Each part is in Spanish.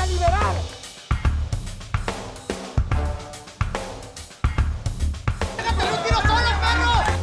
a liberar. ¡Déjate un tiro solo, perro!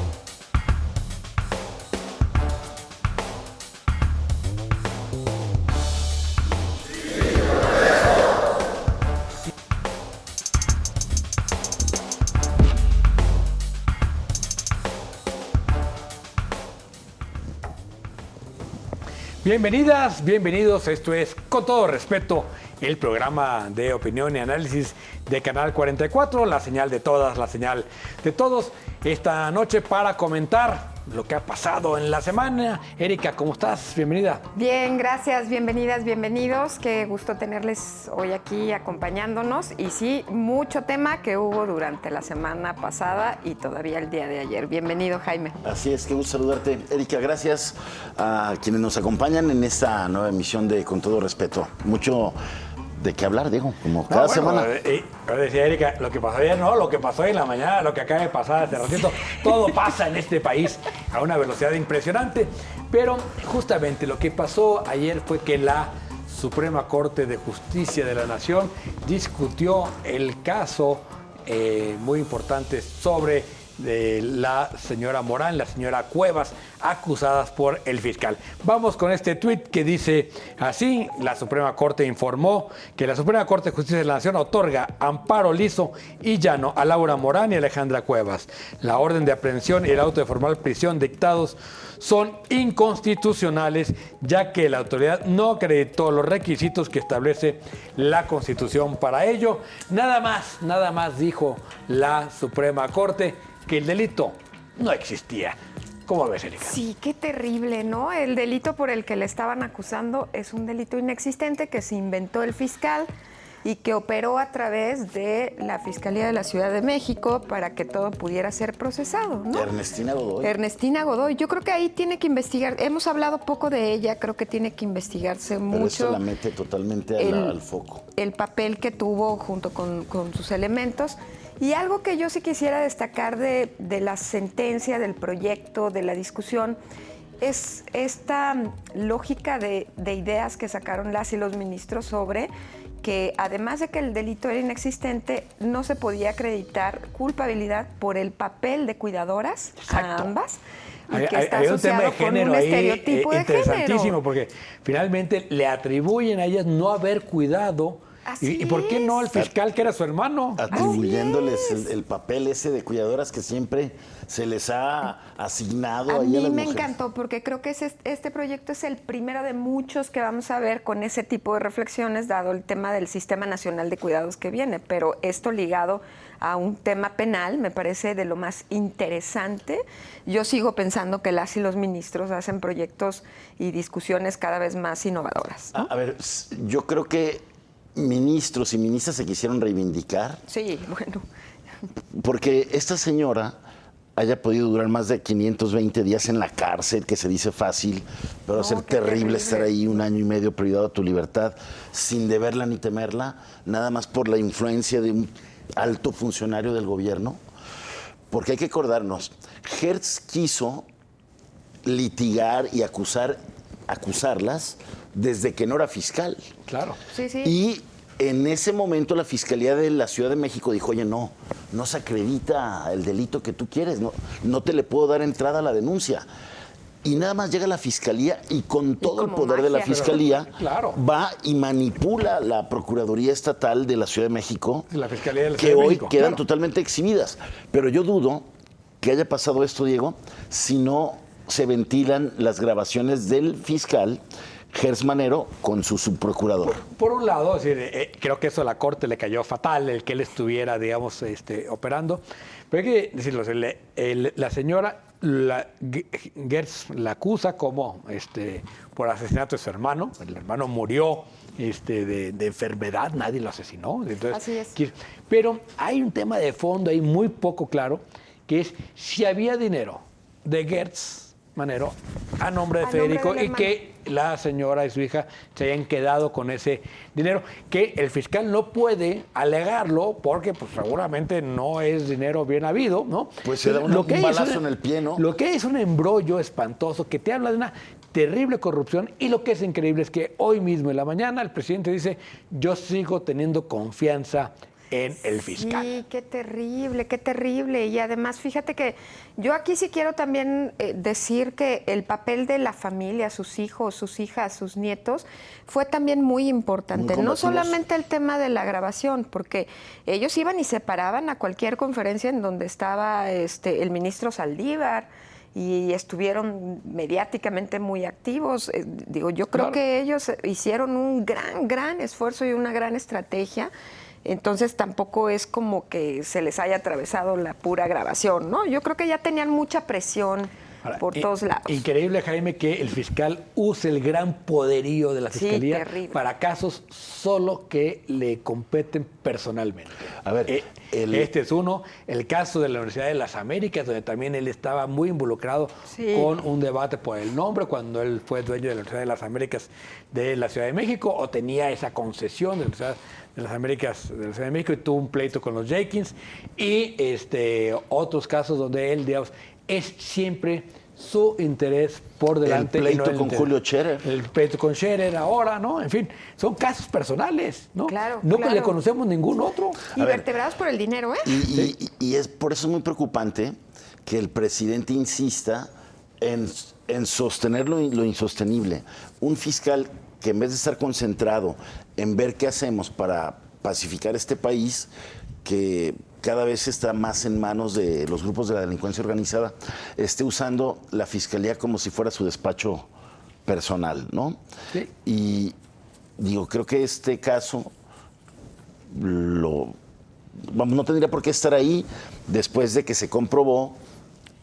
Bienvenidas, bienvenidos. Esto es, con todo respeto, el programa de opinión y análisis de Canal 44, la señal de todas, la señal de todos. Esta noche para comentar lo que ha pasado en la semana. Erika, ¿cómo estás? Bienvenida. Bien, gracias. Bienvenidas, bienvenidos. Qué gusto tenerles hoy aquí acompañándonos. Y sí, mucho tema que hubo durante la semana pasada y todavía el día de ayer. Bienvenido, Jaime. Así es, qué gusto saludarte. Erika, gracias a quienes nos acompañan en esta nueva emisión de Con Todo Respeto. Mucho de qué hablar, Diego, como cada semana. Decía Erika, lo que pasó ayer, no, lo que pasó en la mañana, lo que acaba de pasar hace ratito, todo pasa en este país a una velocidad impresionante. Pero justamente lo que pasó ayer fue que la Suprema Corte de Justicia de la Nación discutió el caso muy importante sobre la señora Morán, la señora Cuevas, acusadas por el fiscal. Vamos con este tuit que dice así: la Suprema Corte informó que la Suprema Corte de Justicia de la Nación otorga amparo liso y llano a Laura Morán y Alejandra Cuevas. La orden de aprehensión y el auto de formal prisión dictados son inconstitucionales, ya que la autoridad no acreditó los requisitos que establece la Constitución para ello. Nada más dijo la Suprema Corte que el delito no existía. ¿Cómo ves, Erika? Sí, qué terrible, ¿no? El delito por el que le estaban acusando es un delito inexistente que se inventó el fiscal y que operó a través de la Fiscalía de la Ciudad de México para que todo pudiera ser procesado, ¿no? Ernestina Godoy. Ernestina Godoy. Yo creo que ahí tiene que investigar. Hemos hablado poco de ella, creo que tiene que investigarse mucho. Pero esto la mete totalmente al foco. El papel que tuvo junto con sus elementos. Y algo que yo sí quisiera destacar de la sentencia, del proyecto, de la discusión, es esta lógica de ideas que sacaron las y los ministros sobre que, además de que el delito era inexistente, no se podía acreditar culpabilidad por el papel de cuidadoras. Exacto. A ambas. Y que está hay un tema de asociado con género un ahí estereotipo de interesantísimo, género. porque finalmente le atribuyen a ellas no haber cuidado. ¿Y por qué no al fiscal, que era su hermano? Atribuyéndoles el papel ese de cuidadoras que siempre se les ha asignado a ahí mí a las me mujeres. encantó, porque creo que este proyecto es el primero de muchos que vamos a ver con ese tipo de reflexiones, dado el tema del Sistema Nacional de Cuidados que viene. Pero esto ligado a un tema penal me parece de lo más interesante. Yo sigo pensando que las y los ministros hacen proyectos y discusiones cada vez más innovadoras, ¿no? A ver, yo creo que ministros y ministras se quisieron reivindicar. Sí, bueno. Porque esta señora haya podido durar más de 520 días en la cárcel, que se dice fácil, pero va a ser terrible estar ahí 1 año y medio privado de tu libertad, sin deberla ni temerla, nada más por la influencia de un alto funcionario del gobierno. Porque hay que acordarnos, Hertz quiso litigar y acusarlas desde que no era fiscal. Claro. Sí, sí. Y en ese momento la Fiscalía de la Ciudad de México dijo, oye, no se acredita el delito que tú quieres, no te le puedo dar entrada a la denuncia. Y nada más llega la Fiscalía y con todo el poder de la Fiscalía claro, va y manipula la Procuraduría Estatal de la Ciudad de México, la Fiscalía de la que Ciudad de hoy México, quedan claro, totalmente exhibidas. Pero yo dudo que haya pasado esto, Diego, si no se ventilan las grabaciones del fiscal Gers Manero con su subprocurador. Por un lado, es decir, creo que eso a la Corte le cayó fatal, el que él estuviera, digamos, operando. Pero hay que decirlo, la señora Gers la acusa como por asesinato de su hermano. El hermano murió de enfermedad, nadie lo asesinó. Entonces, así es. Pero hay un tema de fondo ahí muy poco claro, que es si había dinero de Gers Manero a nombre de Federico y que la señora y su hija se hayan quedado con ese dinero, que el fiscal no puede alegarlo porque pues seguramente no es dinero bien habido, ¿no? Pues se da un balazo en el pie, ¿no? Lo que es un embrollo espantoso que te habla de una terrible corrupción, y lo que es increíble es que hoy mismo en la mañana el presidente dice: yo sigo teniendo confianza en el fiscal. Sí, qué terrible, qué terrible. Y además, fíjate que yo aquí sí quiero también decir que el papel de la familia, sus hijos, sus hijas, sus nietos, fue también muy importante. Muy No combativos. solamente el tema de la grabación, porque ellos iban y se paraban a cualquier conferencia en donde estaba el ministro Saldívar, y estuvieron mediáticamente muy activos. Digo, yo creo Claro. que ellos hicieron un gran esfuerzo y una gran estrategia. Entonces tampoco es como que se les haya atravesado la pura grabación, ¿no? Yo creo que ya tenían mucha presión Ahora, por todos lados. Increíble, Jaime, que el fiscal use el gran poderío de la Sí, fiscalía terrible. para casos solo que le competen personalmente. A ver, este es uno, el caso de la Universidad de las Américas, donde también él estaba muy involucrado Sí. con un debate por el nombre, cuando él fue dueño de la Universidad de las Américas de la Ciudad de México, o tenía esa concesión de la Universidad de las Américas de la Ciudad de México, y tuvo un pleito con los Jenkins, y otros casos donde él, digamos, es siempre su interés por delante. El pleito y no con interés. Julio Scherer. El pleito con Scherer ahora, ¿no? En fin, son casos personales, ¿no? Claro, No claro. le conocemos ningún otro. Y vertebrados por el dinero, ¿eh? Y es por eso es muy preocupante que el presidente insista en sostener lo insostenible. Un fiscal que en vez de estar concentrado en ver qué hacemos para pacificar este país, que cada vez está más en manos de los grupos de la delincuencia organizada, esté usando la fiscalía como si fuera su despacho personal, ¿no? Sí. Y digo, creo que este caso no tendría por qué estar ahí después de que se comprobó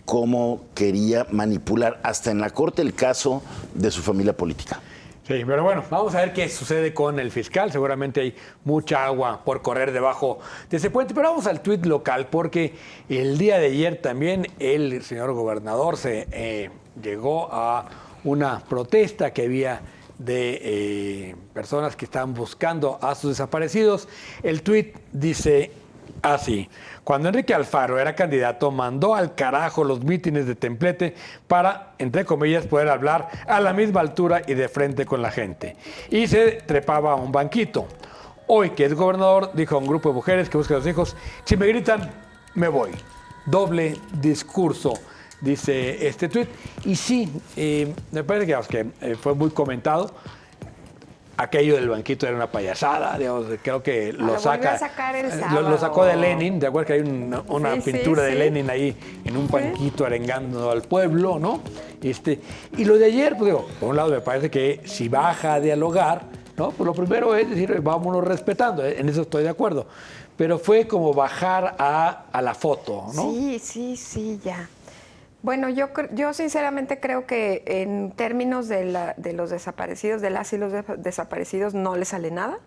cómo quería manipular hasta en la corte el caso de su familia política. Sí, pero bueno, vamos a ver qué sucede con el fiscal. Seguramente hay mucha agua por correr debajo de ese puente. Pero vamos al tuit local, porque el día de ayer también el señor gobernador se llegó a una protesta que había de personas que estaban buscando a sus desaparecidos. El tuit dice así: cuando Enrique Alfaro era candidato, mandó al carajo los mítines de templete para, entre comillas, poder hablar a la misma altura y de frente con la gente. Y se trepaba a un banquito. Hoy que es gobernador, dijo a un grupo de mujeres que buscan a los hijos: si me gritan, me voy. Doble discurso, dice este tuit. Y sí, me parece que fue muy comentado. Aquello del banquito era una payasada, digamos, creo que lo volvió saca. a sacar el Lo sábado. sacó de Lenin, ¿de acuerdo? Que hay una Sí, pintura sí, de sí. Lenin ahí en un banquito arengando al pueblo, ¿no? Y lo de ayer, pues digo, por un lado me parece que si baja a dialogar, ¿no? Pues lo primero es decir, vámonos respetando, en eso estoy de acuerdo. Pero fue como bajar a la foto, ¿no? Sí, ya. Bueno, yo sinceramente creo que en términos de los desaparecidos, de las y los desaparecidos, no le sale nada.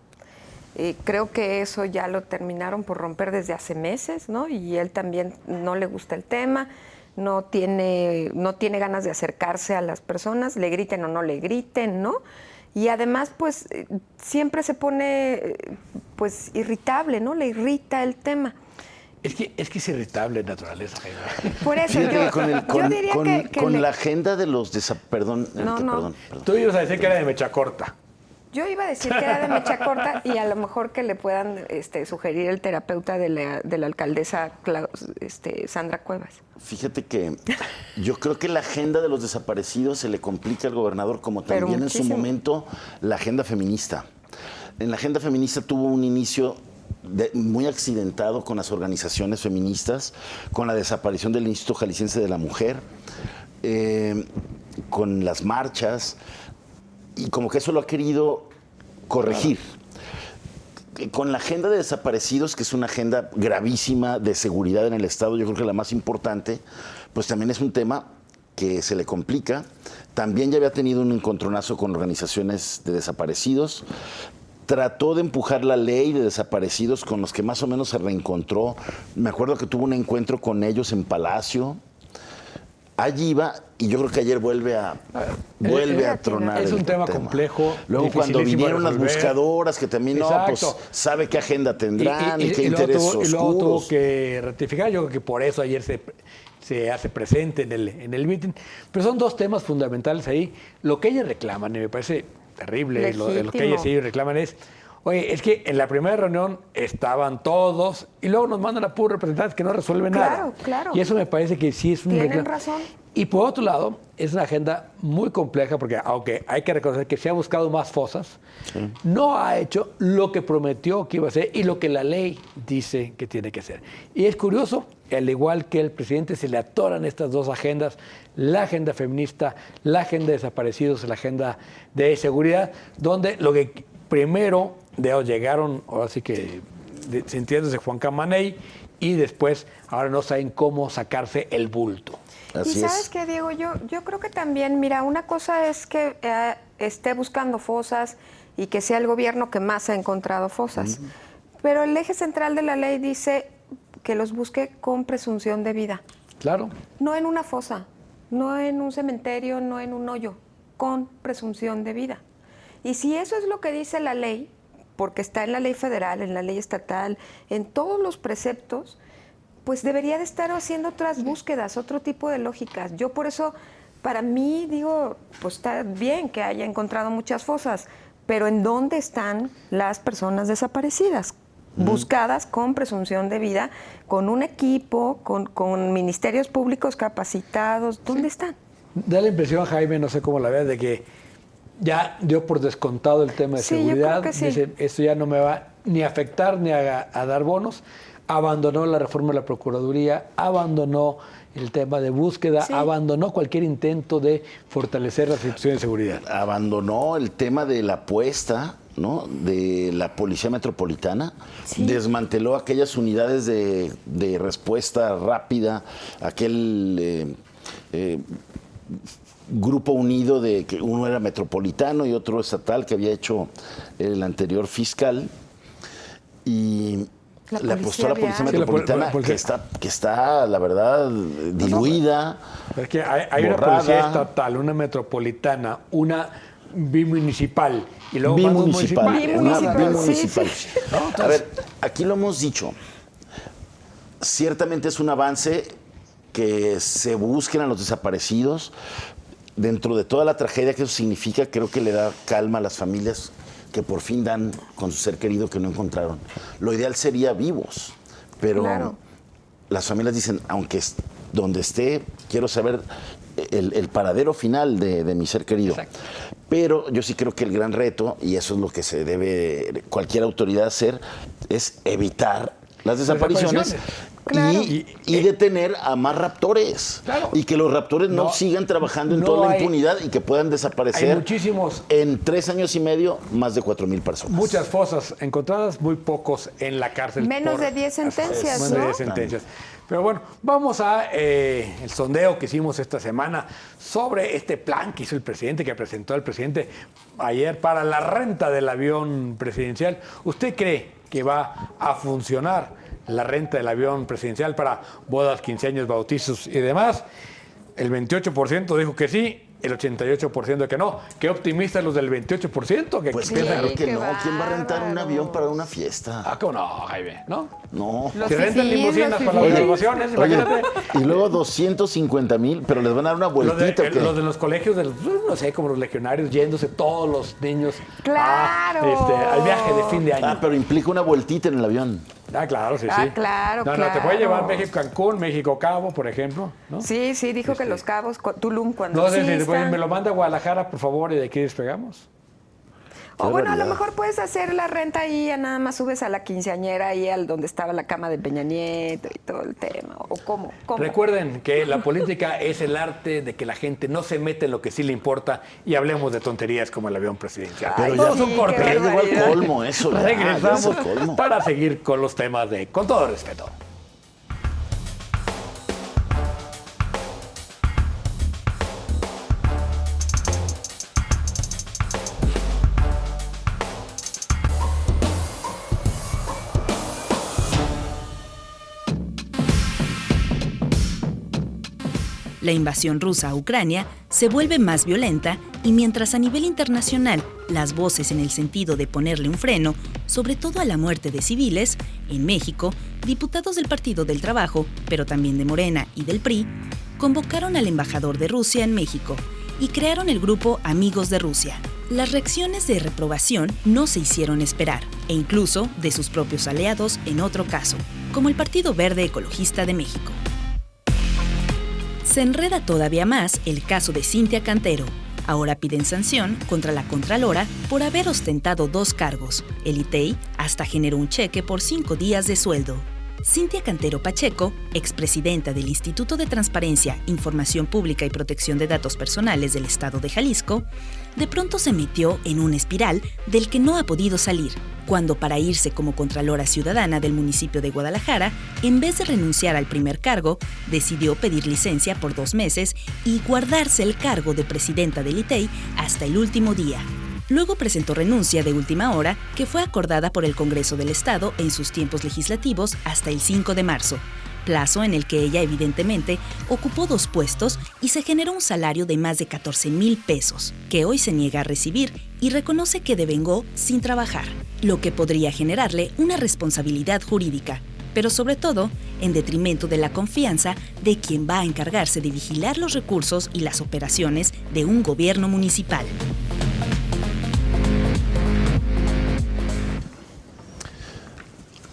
Creo que eso ya lo terminaron por romper desde hace meses, ¿no? Y él también no le gusta el tema, no tiene ganas de acercarse a las personas, le griten o no le griten, ¿no? Y además, pues, siempre se pone, pues, irritable, ¿no? Le irrita el tema. Es que es irritable de naturaleza, Jaime. Por eso Fíjate que yo diría que con le- la agenda de los perdón. No. Tú ibas a decir que era de mecha corta. Yo iba a decir que era de mecha corta y a lo mejor que le puedan sugerir el terapeuta de la alcaldesa Sandra Cuevas. Fíjate que yo creo que la agenda de los desaparecidos se le complica al gobernador, como Pero también en su muchísimo. momento la agenda feminista. En la agenda feminista tuvo un inicio muy accidentado con las organizaciones feministas, con la desaparición del Instituto Jalisciense de la Mujer, con las marchas, y como que eso lo ha querido corregir. Con la agenda de desaparecidos, que es una agenda gravísima de seguridad en el Estado, yo creo que la más importante, pues también es un tema que se le complica. También ya había tenido un encontronazo con organizaciones de desaparecidos. Trató de empujar la ley de desaparecidos con los que más o menos se reencontró. Me acuerdo que tuvo un encuentro con ellos en Palacio. Allí iba, y yo creo que ayer vuelve a tronar. Es un el tema complejo. Luego cuando dificilísimo vinieron de las resolver. buscadoras, que también pues Exacto. sabe qué agenda tendrán y qué luego intereses y luego tuvo oscuros. que ratificar. Yo creo que por eso ayer se hace presente en el meeting. Pero son dos temas fundamentales ahí. Lo que ellas reclaman, y me parece terrible, lo que ellos reclaman es, oye, es que en la primera reunión estaban todos y luego nos mandan a puros representantes que no resuelven nada. Claro. Y eso me parece que sí es un Tienen reclamo. razón. Y por otro lado, es una agenda muy compleja porque aunque hay que reconocer que se ha buscado más fosas, no ha hecho lo que prometió que iba a hacer y lo que la ley dice que tiene que hacer. Y es curioso, al igual que el presidente, se le atoran estas dos agendas, la agenda feminista, la agenda de desaparecidos, la agenda de seguridad, donde lo que primero llegaron, ahora sí que sintiéndose Juan Camaney, y después ahora no saben cómo sacarse el bulto. Así y sabes es. qué, Diego, yo creo que también, mira, una cosa es que esté buscando fosas y que sea el gobierno que más ha encontrado fosas, pero el eje central de la ley dice que los busque con presunción de vida. Claro. No en una fosa, no en un cementerio, no en un hoyo, con presunción de vida. Y si eso es lo que dice la ley, porque está en la ley federal, en la ley estatal, en todos los preceptos, pues debería de estar haciendo otras búsquedas, otro tipo de lógicas. Yo por eso, para mí, digo, pues está bien que haya encontrado muchas fosas, pero ¿en dónde están las personas desaparecidas? Buscadas con presunción de vida, con un equipo, con ministerios públicos capacitados. ¿Dónde están? Da la impresión, Jaime, no sé cómo la veas, de que ya dio por descontado el tema de Sí, yo seguridad. creo que sí. Dice, esto ya no me va ni a afectar ni a dar bonos. Abandonó la reforma de la Procuraduría, abandonó el tema de búsqueda, abandonó cualquier intento de fortalecer las instituciones de seguridad. Abandonó el tema de la apuesta, ¿no?, de la Policía Metropolitana, desmanteló aquellas unidades de respuesta rápida, aquel grupo unido de que uno era metropolitano y otro estatal que había hecho el anterior fiscal, y le apostó a la Policía Metropolitana, que está, la verdad, diluida. Es que hay una borrada. policía estatal, una metropolitana, una bimunicipal y luego Bimunicipal. Bimunicipal. Sí. A ver, aquí lo hemos dicho. Ciertamente es un avance que se busquen a los desaparecidos. Dentro de toda la tragedia que eso significa, creo que le da calma a las familias que por fin dan con su ser querido que no encontraron. Lo ideal sería vivos, pero las familias dicen, aunque donde esté, quiero saber el paradero final de mi ser querido. Exacto. Pero yo sí creo que el gran reto, y eso es lo que se debe cualquier autoridad hacer, es evitar las desapariciones. Claro. Y detener a más raptores. Claro. Y que los raptores no sigan trabajando en toda la impunidad y que puedan desaparecer. Hay muchísimos. En 3 años y medio, más de 4,000 personas. Muchas fosas encontradas, muy pocos en la cárcel. Menos de 10 sentencias, Menos ¿no? de 10 sentencias. Pero bueno, vamos a el sondeo que hicimos esta semana sobre este plan que hizo el presidente, que presentó el presidente ayer para la renta del avión presidencial. ¿Usted cree que va a funcionar la renta del avión presidencial para bodas, 15 años, bautizos y demás? El 28% dijo que sí, el 88% que no. Qué optimistas los del 28%. Que Pues piensan claro que no. bárbaro. ¿Quién va a rentar un avión para una fiesta? Ah, ¿cómo no, Jaime? ¿No? No. Los Si rentan fifís, limusinas los para las fifís. graduaciones, Oye, imagínate. y luego 250,000, pero les van a dar una vueltita. ¿o qué? Los de los colegios, no sé, como los legionarios, yéndose todos los niños ¡Claro! al viaje de fin de año. Ah, pero implica una vueltita en el avión. Ah, claro, sí, Ah, sí. claro, No, te puede llevar México-Cancún, México-Cabo, por ejemplo, ¿no? Sí, dijo que Los Cabos, Tulum, cuando No sé si existan. me lo manda a Guadalajara, por favor, y de aquí despegamos. O bueno, a lo barbaridad. mejor puedes hacer la renta ahí, ya nada más subes a la quinceañera ahí al donde estaba la cama de Peña Nieto y todo el tema. ¿O cómo? Recuerden que la política es el arte de que la gente no se mete en lo que sí le importa y hablemos de tonterías como el avión presidencial. Ay, Pero Vamos ya- a un corte. qué Ya llegó al barbaridad. colmo eso. ya, Regresamos ya es el colmo. para seguir con los temas de Con todo respeto. La invasión rusa a Ucrania se vuelve más violenta y mientras a nivel internacional las voces en el sentido de ponerle un freno, sobre todo a la muerte de civiles, en México, diputados del Partido del Trabajo, pero también de Morena y del PRI, convocaron al embajador de Rusia en México y crearon el grupo Amigos de Rusia. Las reacciones de reprobación no se hicieron esperar, e incluso de sus propios aliados en otro caso, como el Partido Verde Ecologista de México. Se enreda todavía más el caso de Cintia Cantero. Ahora piden sanción contra la Contralora por haber ostentado 2 cargos. El ITEI hasta generó un cheque por 5 días de sueldo. Cintia Cantero Pacheco, expresidenta del Instituto de Transparencia, Información Pública y Protección de Datos Personales del Estado de Jalisco, de pronto se metió en una espiral del que no ha podido salir, cuando para irse como Contralora Ciudadana del municipio de Guadalajara, en vez de renunciar al primer cargo, decidió pedir licencia por 2 meses y guardarse el cargo de presidenta del ITEI hasta el último día. Luego presentó renuncia de última hora que fue acordada por el Congreso del Estado en sus tiempos legislativos hasta el 5 de marzo, plazo en el que ella evidentemente ocupó 2 puestos y se generó un salario de más de 14,000 pesos, que hoy se niega a recibir y reconoce que devengó sin trabajar, lo que podría generarle una responsabilidad jurídica, pero sobre todo en detrimento de la confianza de quien va a encargarse de vigilar los recursos y las operaciones de un gobierno municipal.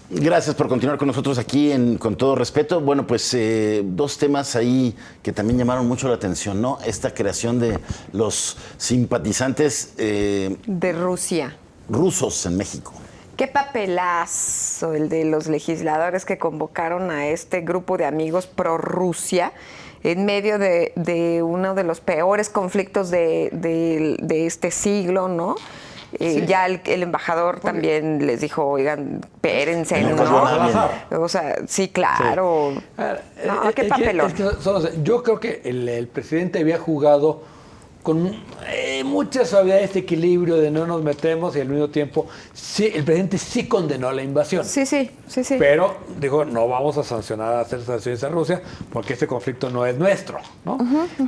Gracias por continuar con nosotros aquí Con Todo Respeto. Bueno, pues 2 temas ahí que también llamaron mucho la atención, ¿no? Esta creación de los simpatizantes De Rusia. rusos en México. Qué papelazo el de los legisladores que convocaron a este grupo de amigos pro Rusia en medio de uno de los peores conflictos de este siglo, ¿no? Sí. Ya el embajador también les dijo, oigan, espérense, ¿no? O sea, sí, claro. Sí. No, qué papelón. Yo creo que el presidente había jugado con mucha suavidad este equilibrio de no nos metemos y al mismo tiempo sí, el presidente sí condenó la invasión. Sí. Pero dijo, no vamos a hacer sanciones a Rusia porque este conflicto no es nuestro, ¿no?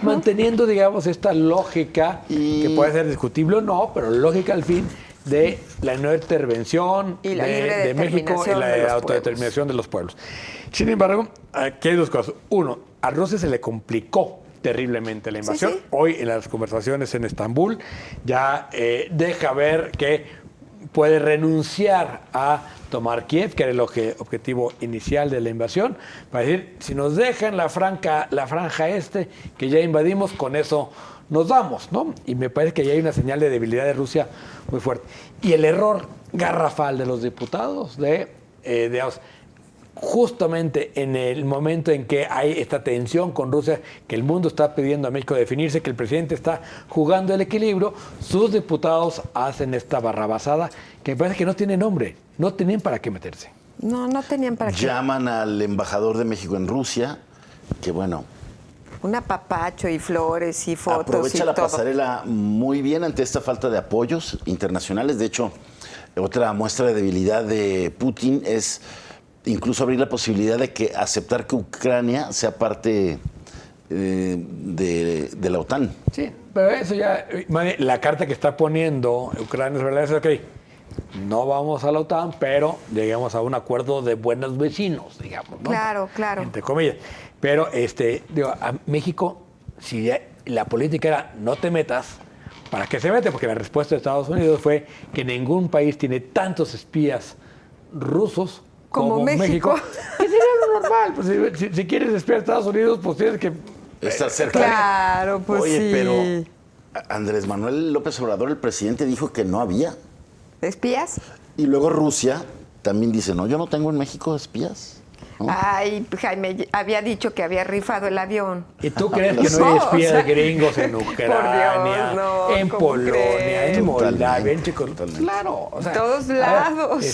Manteniendo, digamos, esta lógica que puede ser discutible o no, pero lógica al fin de la no intervención y la de México y la autodeterminación de los pueblos. Sin embargo, aquí hay 2 cosas. Uno, a Rusia se le complicó terriblemente la invasión. Sí. Hoy en las conversaciones en Estambul ya deja ver que puede renunciar a tomar Kiev, que era el objetivo inicial de la invasión, para decir, si nos dejan la franja que ya invadimos, con eso nos damos, ¿no? Y me parece que ya hay una señal de debilidad de Rusia muy fuerte. Y el error garrafal de los diputados justamente en el momento en que hay esta tensión con Rusia, que el mundo está pidiendo a México definirse, que el presidente está jugando el equilibrio, sus diputados hacen esta barrabasada que me parece que no tiene nombre, no tenían para qué meterse. No tenían para qué. Llaman al embajador de México en Rusia, que bueno... Un apapacho y flores y fotos aprovecha y la todo. pasarela muy bien ante esta falta de apoyos internacionales. De hecho, otra muestra de debilidad de Putin es... incluso abrir la posibilidad de que aceptar que Ucrania sea parte de la OTAN. Sí, pero eso ya, la carta que está poniendo Ucrania es ok, no vamos a la OTAN, pero llegamos a un acuerdo de buenos vecinos, digamos, ¿no? Claro. Entre comillas. Pero a México, si ya la política era no te metas, ¿para qué se mete? Porque la respuesta de Estados Unidos fue que ningún país tiene tantos espías rusos como México. Que sería lo normal. Pues, si quieres espiar a Estados Unidos, pues tienes que estar cerca. Claro, pues Oye, sí. Pero Andrés Manuel López Obrador, el presidente, dijo que no había. ¿Espías? Y luego Rusia también dice, no, yo no tengo en México espías. ¿No? Ay, Jaime había dicho que había rifado el avión. ¿Y tú crees que no hay espías gringos en Ucrania, Dios, en Polonia, crees? en Moldavia, en Checoslovaquia? Claro. En todos lados.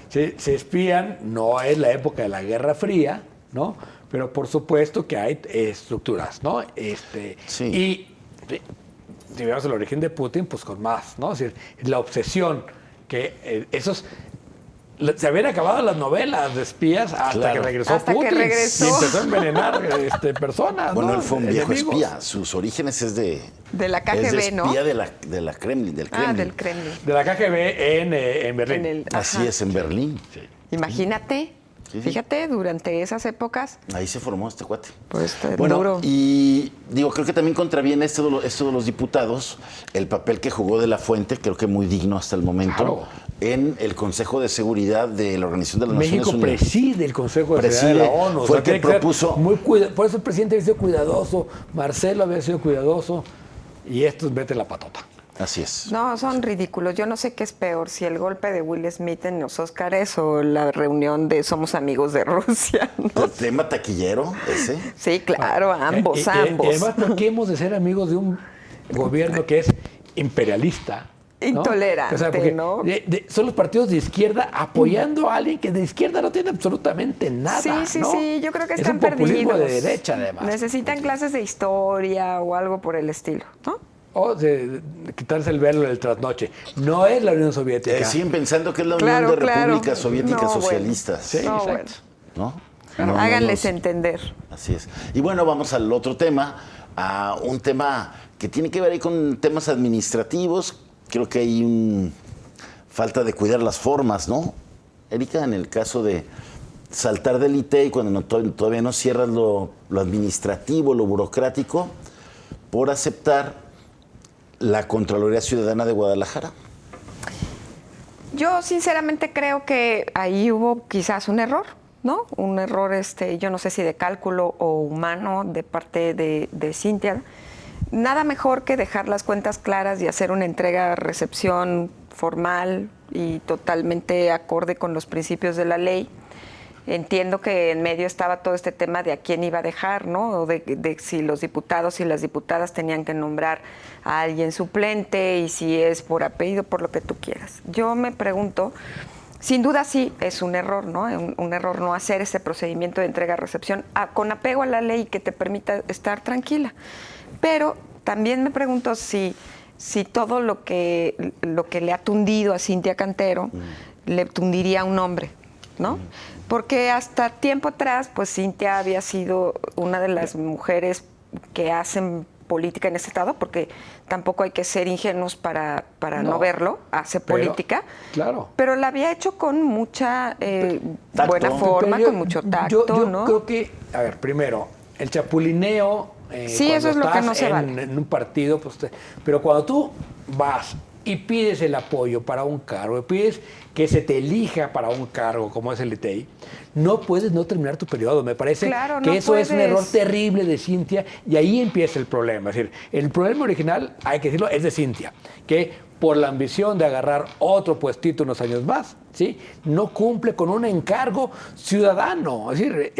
Se espían, no es la época de la Guerra Fría, ¿no? Pero por supuesto que hay estructuras, ¿no? Sí. Y si vemos el origen de Putin, pues con más, ¿no? Es decir, la obsesión que esos se habían acabado las novelas de espías hasta Claro. que regresó Hasta que Putin regresó. y empezó a envenenar personas. Bueno, ¿no? él fue un viejo Enemigos. espía. Sus orígenes es de la KGB, es de espía ¿no? de la Kremlin, del Kremlin. Del Kremlin. De la KGB en Berlín. Así Ajá. es, en Berlín. Imagínate, Sí. fíjate, durante esas épocas, Ahí se formó este cuate. pues Bueno, duro. y digo, creo que también contraviene esto de los diputados, el papel que jugó de la Fuente, creo que muy digno hasta el momento, Claro. en el Consejo de Seguridad de la Organización de las México Naciones Unidas. preside el Consejo de Seguridad de la Preside, ONU. fue el que tiene ser propuso- por eso el presidente había sido cuidadoso, Marcelo había sido cuidadoso y estos meten la patota. Así es. No, son ridículos. Yo no sé qué es peor, si el golpe de Will Smith en los Óscares o la reunión de Somos Amigos de Rusia, ¿no? El tema taquillero, ese. Sí, claro, ambos, Y ambos. además, ¿por qué hemos de ser amigos de un gobierno que es imperialista? ¿no? Intolerante, porque ¿no? son los partidos de izquierda apoyando a alguien que de izquierda no tiene absolutamente nada. Sí, sí, ¿no? sí, yo creo que es están un populismo perdidos. de derecha, además. Necesitan clases de historia o algo por el estilo, ¿no? O de quitarse el velo del trasnoche. No es la Unión Soviética. Siguen pensando que es la Unión Claro, de claro. Repúblicas Soviéticas No, bueno. Socialistas. Sí, No, exacto. bueno. ¿No? No, Háganles no, entender. Así es. Y bueno, vamos al otro tema, a un tema que tiene que ver ahí con temas administrativos. Creo que hay falta de cuidar las formas, ¿no? Erika, en el caso de saltar del ITEI cuando todavía no cierras lo administrativo, lo burocrático, por aceptar la Contraloría Ciudadana de Guadalajara. Yo sinceramente creo que ahí hubo quizás un error, ¿no? Un error, yo no sé si de cálculo o humano de parte de Cintia. Nada mejor que dejar las cuentas claras y hacer una entrega-recepción formal y totalmente acorde con los principios de la ley. Entiendo que en medio estaba todo este tema de a quién iba a dejar, ¿no? O de si los diputados y las diputadas tenían que nombrar a alguien suplente y si es por apellido, por lo que tú quieras. Yo me pregunto, sin duda sí es un error, ¿no? Un error no hacer ese procedimiento de entrega-recepción con apego a la ley que te permita estar tranquila. Pero también me pregunto si todo lo que le ha tundido a Cintia Cantero le tundiría a un hombre, ¿no? Porque hasta tiempo atrás, pues Cintia había sido una de las mujeres que hacen política en este estado, porque tampoco hay que ser ingenuos para no verlo, hace política. Claro. Pero la había hecho con mucha Tacto. buena forma, Pero con mucho tacto, yo ¿no? creo que, a ver, primero, el chapulineo. Sí, cuando eso es lo que estás no se vale. en un partido, pues pero cuando tú vas y pides el apoyo para un cargo, y pides que se te elija para un cargo como es el ITEI, no puedes no terminar tu periodo. Me parece Claro, que no eso es un puedes. error terrible de Cintia y ahí empieza el problema. Es decir, el problema original, hay que decirlo, es de Cintia, que por la ambición de agarrar otro puestito unos años más, ¿sí? No cumple con un encargo ciudadano. Es decir,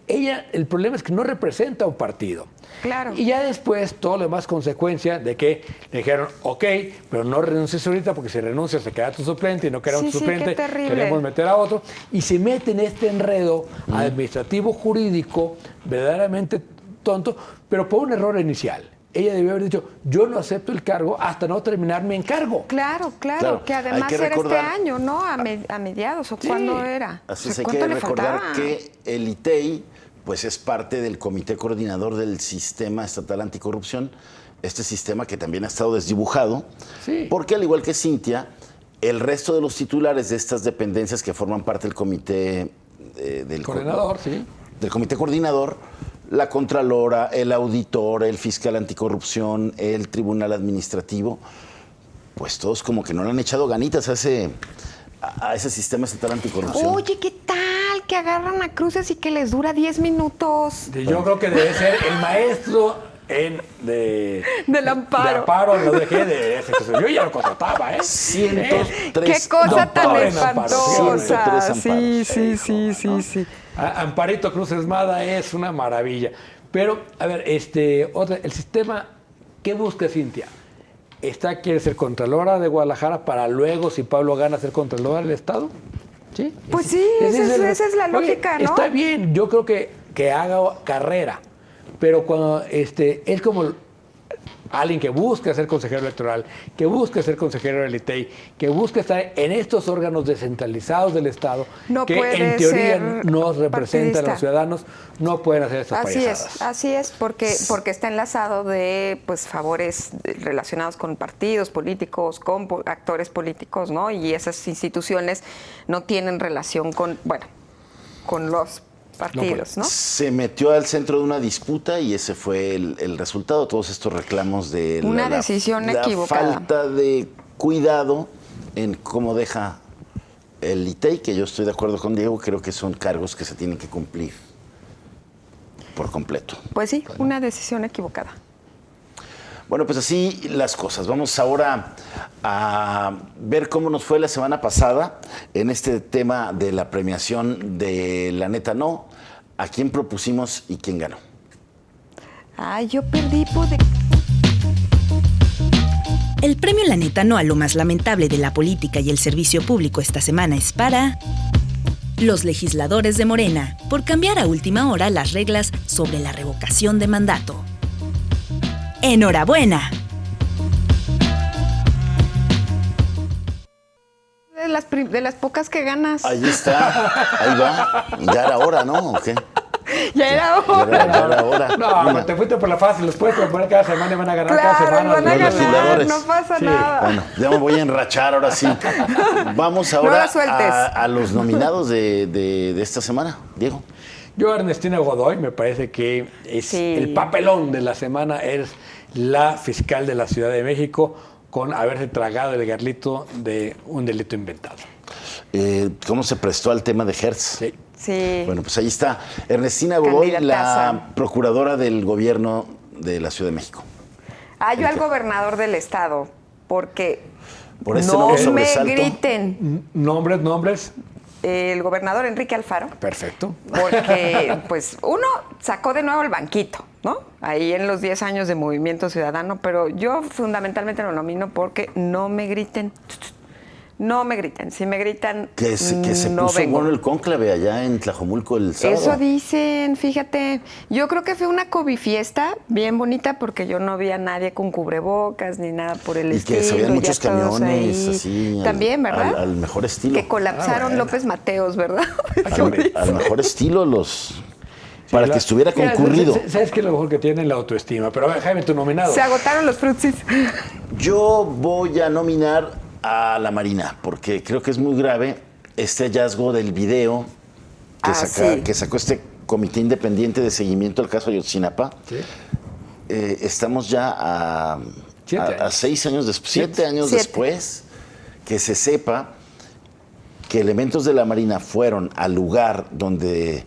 ella, el problema es que no representa un partido. Claro. Y ya después todo lo demás consecuencia de que le dijeron, ok, pero no renuncies ahorita porque si renuncias se queda tu suplente y no queremos Sí, tu sí, suplente, qué terrible. queremos meter a otro. Y se mete en este enredo administrativo jurídico verdaderamente tonto, pero por un error inicial. Ella debió haber dicho, yo no acepto el cargo hasta no terminar mi encargo. Claro, Claro, que hay además que era recordar- este año, ¿no? A mediados, ¿o Sí. cuándo era? Así O es, sea, hay que ¿cuánto le recordar faltaba? que el ITEI pues es parte del Comité Coordinador del Sistema Estatal Anticorrupción, este sistema que también ha estado desdibujado, Sí. porque al igual que Cintia, el resto de los titulares de estas dependencias que forman parte del comité del Coordinador, sí. del comité coordinador, la Contralora, el auditor, el fiscal anticorrupción, el tribunal administrativo, pues todos como que no le han echado ganitas a ese sistema estatal anticorrupción. Oye, ¿qué tal? Que agarran a cruces y que les dura 10 minutos. Yo creo que debe ser el maestro del amparo. De amparo, lo dejé de ese. Yo ya lo contrataba, ¿eh? 103 Qué cosa tan doctor en amparo. espantosa. 103 Sí, amparos. sí. Amparito Cruz Esmada es una maravilla. Pero, a ver, el sistema, ¿qué busca Cintia? Quiere ser Contralora de Guadalajara para luego, si Pablo gana, ser Contralora del Estado. ¿Sí? Pues sí, esa es la lógica, ¿no? Está bien, yo creo que haga carrera, pero cuando es como alguien que busca ser consejero electoral, que busca ser consejero del ITEI, que busca estar en estos órganos descentralizados del Estado, No que puede en teoría ser nos representan a partidista. los ciudadanos, no pueden hacer estas Así payasadas. así es, porque está enlazado de pues favores relacionados con partidos políticos, con actores políticos, ¿no? Y esas instituciones no tienen relación con, bueno, con los partidos, ¿no? Se metió al centro de una disputa y ese fue el resultado, todos estos reclamos de Una decisión equivocada. falta de cuidado en cómo deja el ITEI, que yo estoy de acuerdo con Diego, creo que son cargos que se tienen que cumplir por completo. Pues sí, una decisión equivocada. Bueno, pues así las cosas. Vamos ahora a ver cómo nos fue la semana pasada en este tema de la premiación de La Neta No, a quién propusimos y quién ganó. Ay, yo perdí poder. El premio La Neta No a lo más lamentable de la política y el servicio público esta semana es para los legisladores de Morena, por cambiar a última hora las reglas sobre la revocación de mandato. ¡Enhorabuena! De las pocas que ganas. Ahí está, ahí va. Ya era hora, ¿no? ¿O qué? Ya era Ya hora. era hora. No, Mira, pero te fuiste por la fácil, los puedes proponer cada semana y van a ganar cada Claro, semana. van a los ganar, legisladores. no pasa Sí. nada. Bueno, ya me voy a enrachar ahora sí. Vamos No ahora la sueltes. a los nominados de esta semana. Diego. Yo, Ernestina Godoy, me parece que es Sí. el papelón de la semana, es la fiscal de la Ciudad de México con haberse tragado el garlito de un delito inventado. ¿Cómo se prestó al tema de Hertz? Sí. Sí. Bueno, pues ahí está Ernestina Godoy, Candidataza. la procuradora del gobierno de la Ciudad de México. Yo al gobernador del estado, porque Por este no nuevo me sobresalto. griten. Nombres. El gobernador Enrique Alfaro, Perfecto. porque pues uno sacó de nuevo el banquito, ¿no? Ahí en los 10 años de Movimiento Ciudadano, pero yo fundamentalmente lo nomino porque no me griten. No me griten. Si me gritan, Que se no puso vengo. bueno el cónclave allá en Tlajomulco el sábado. Eso dicen, fíjate. Yo creo que fue una cobifiesta bien bonita porque yo no vi a nadie con cubrebocas ni nada por el Y estilo. que se veían ya muchos todos camiones ahí. así. También, ¿verdad? Al mejor estilo. Que colapsaron bueno. López Mateos, ¿verdad? Al mejor estilo para que estuviera Mira, concurrido. ¿Sabes qué es lo mejor que tiene? La autoestima. Pero a ver, Jaime, tu nominado. Se agotaron los frutsis. Yo voy a nominar a la Marina, porque creo que es muy grave este hallazgo del video Sí. que sacó este comité independiente de seguimiento al caso Ayotzinapa. Sí. Estamos ya a 6 años después, 7 años 7. después, que se sepa que elementos de la Marina fueron al lugar donde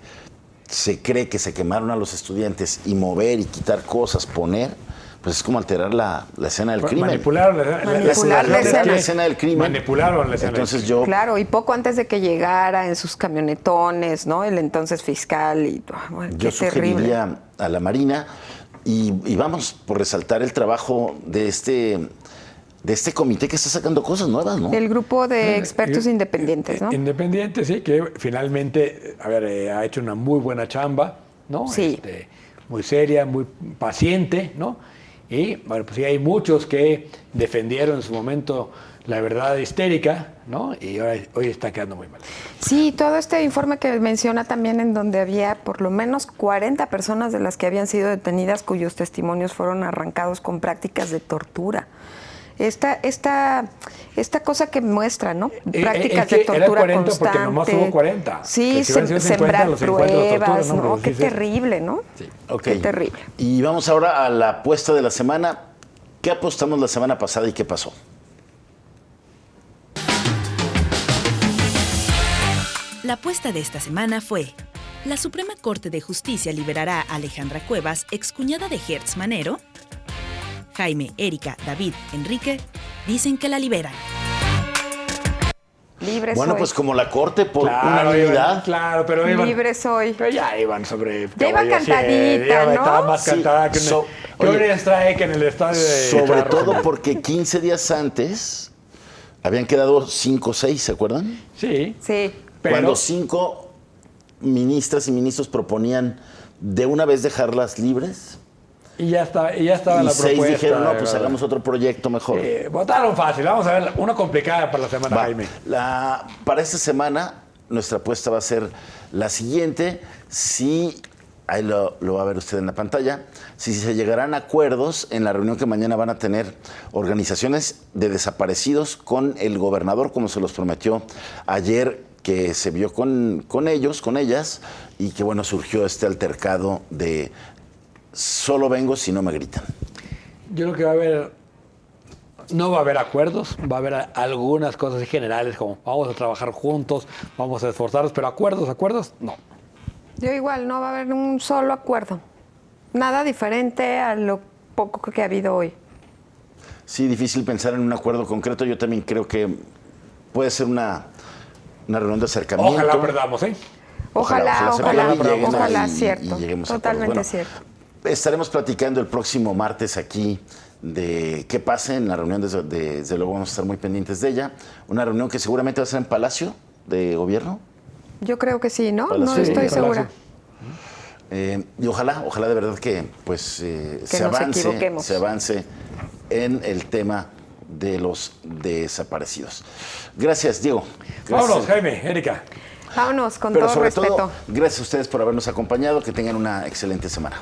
se cree que se quemaron a los estudiantes y mover y quitar cosas, poner, pues es como alterar la escena del crimen. Manipularon Manipular la escena del crimen. Manipularon la escena. Entonces yo Claro, y poco antes de que llegara en sus camionetones, ¿no? El entonces fiscal y bueno, Yo qué terrible. sugeriría a la Marina y vamos por resaltar el trabajo de este comité que está sacando cosas nuevas, ¿no? El grupo de expertos independientes, ¿no? Independientes, sí, que finalmente, ha hecho una muy buena chamba, ¿no? Sí. Muy seria, muy paciente, ¿no? Y, bueno, pues sí, hay muchos que defendieron en su momento la verdad histérica, ¿no? Y hoy está quedando muy mal. Sí, todo este informe que menciona también en donde había por lo menos 40 personas de las que habían sido detenidas cuyos testimonios fueron arrancados con prácticas de tortura. Esta cosa que muestra, ¿no? Prácticas es que de tortura era 40 constante. porque nomás hubo 40. Sí, Que si hubieran sido 50, sembrar los 50 los pruebas, torturan, ¿no? ¿no? Pero Qué sí, sí. terrible, ¿no? Sí. Ok. Qué terrible. Y vamos ahora a la apuesta de la semana. ¿Qué apostamos la semana pasada y qué pasó? La apuesta de esta semana fue: la Suprema Corte de Justicia liberará a Alejandra Cuevas, excuñada de Hertz Manero. Jaime, Erika, David, Enrique dicen que la liberan. Libre Bueno, soy. pues como la Corte por Claro, unanimidad. claro, pero iban... Libre soy. Pero ya iban sobre... Ya iba caballo siete, cantadita, ya ¿no? Estaba más Sí, cantada que oye, un strike en el estadio de... Sobre Charro. todo porque 15 días antes habían quedado 5 o 6, ¿se acuerdan? Sí, Sí. pero... Cuando 5 ministras y ministros proponían de una vez dejarlas libres Y ya estaba Y la 6 propuesta. dijeron, no, pues hagamos otro proyecto mejor. Votaron fácil. Vamos a ver una complicada para la semana, Va. Jaime. Para esta semana, nuestra apuesta va a ser la siguiente. Si, ahí lo va a ver usted en la pantalla, si se llegarán a acuerdos en la reunión que mañana van a tener organizaciones de desaparecidos con el gobernador, como se los prometió ayer, que se vio con ellos, con ellas, y que bueno, surgió este altercado de solo vengo si no me gritan. Yo creo que no va a haber acuerdos, va a haber algunas cosas generales como vamos a trabajar juntos, vamos a esforzarnos, pero acuerdos, no. Yo igual, no va a haber un solo acuerdo. Nada diferente a lo poco que ha habido hoy. Sí, difícil pensar en un acuerdo concreto. Yo también creo que puede ser una reunión de acercamiento. Ojalá perdamos, ¿eh? Ojalá, cierto. Y lleguemos a Totalmente acuerdos. Bueno, cierto. estaremos platicando el próximo martes aquí de qué pase en la reunión. Desde luego vamos a estar muy pendientes de ella. Una reunión que seguramente va a ser en Palacio de Gobierno. Yo creo que sí, ¿no? Palacio. No Sí, estoy Palacio. segura. Y ojalá de verdad que pues se avance en el tema de los desaparecidos. Gracias, Diego. Gracias. Vámonos, Jaime, Erika. Vámonos, con Pero todo sobre respeto. todo, gracias a ustedes por habernos acompañado. Que tengan una excelente semana.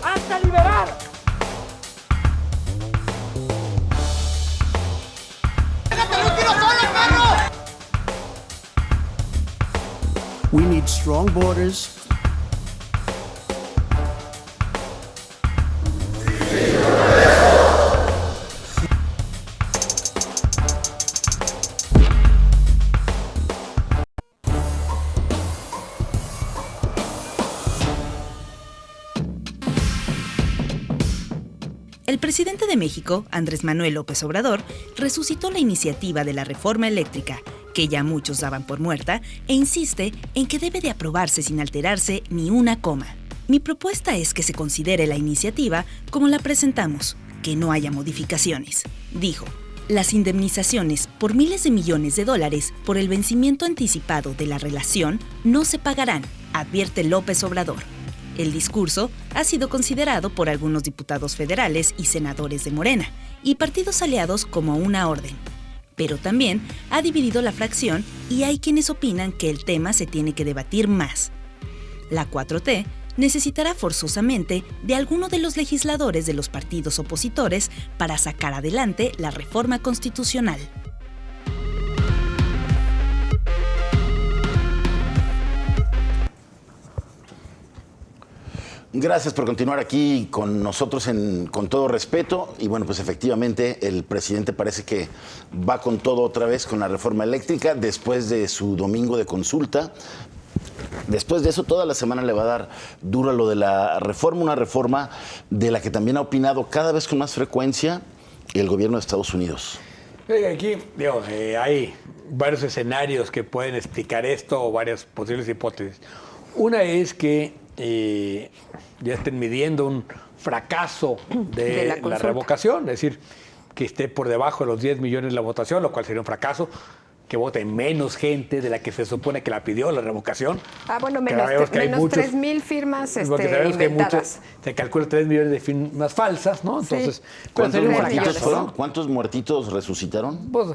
¡Hasta liberar! ¡Pégate un tiro solo, perro! We need strong borders. El presidente de México, Andrés Manuel López Obrador, resucitó la iniciativa de la reforma eléctrica, que ya muchos daban por muerta, e insiste en que debe de aprobarse sin alterarse ni una coma. Mi propuesta es que se considere la iniciativa como la presentamos, que no haya modificaciones, dijo. Las indemnizaciones por miles de millones de dólares por el vencimiento anticipado de la relación no se pagarán, advierte López Obrador. El discurso ha sido considerado por algunos diputados federales y senadores de Morena y partidos aliados como una orden. Pero también ha dividido la fracción y hay quienes opinan que el tema se tiene que debatir más. La 4T necesitará forzosamente de alguno de los legisladores de los partidos opositores para sacar adelante la reforma constitucional. Gracias por continuar aquí con nosotros con todo respeto. Y bueno, pues efectivamente el presidente parece que va con todo otra vez con la reforma eléctrica después de su domingo de consulta. Después de eso, toda la semana le va a dar duro a lo de la reforma, una reforma de la que también ha opinado cada vez con más frecuencia el gobierno de Estados Unidos. Aquí, hay varios escenarios que pueden explicar esto o varias posibles hipótesis. Una es que ya estén midiendo un fracaso de la revocación, es decir, que esté por debajo de los 10 millones la votación, lo cual sería un fracaso, que vote menos gente de la que se supone que la pidió la revocación. Bueno, Que menos sabemos que hay muchos- 3,000 firmas porque sabemos que hay inventadas. se calcula 3 millones de firmas falsas, ¿no? Entonces, Sí. pero ¿Cuántos sería un muertitos fracaso, fueron? ¿no? ¿Cuántos muertitos resucitaron? Pues,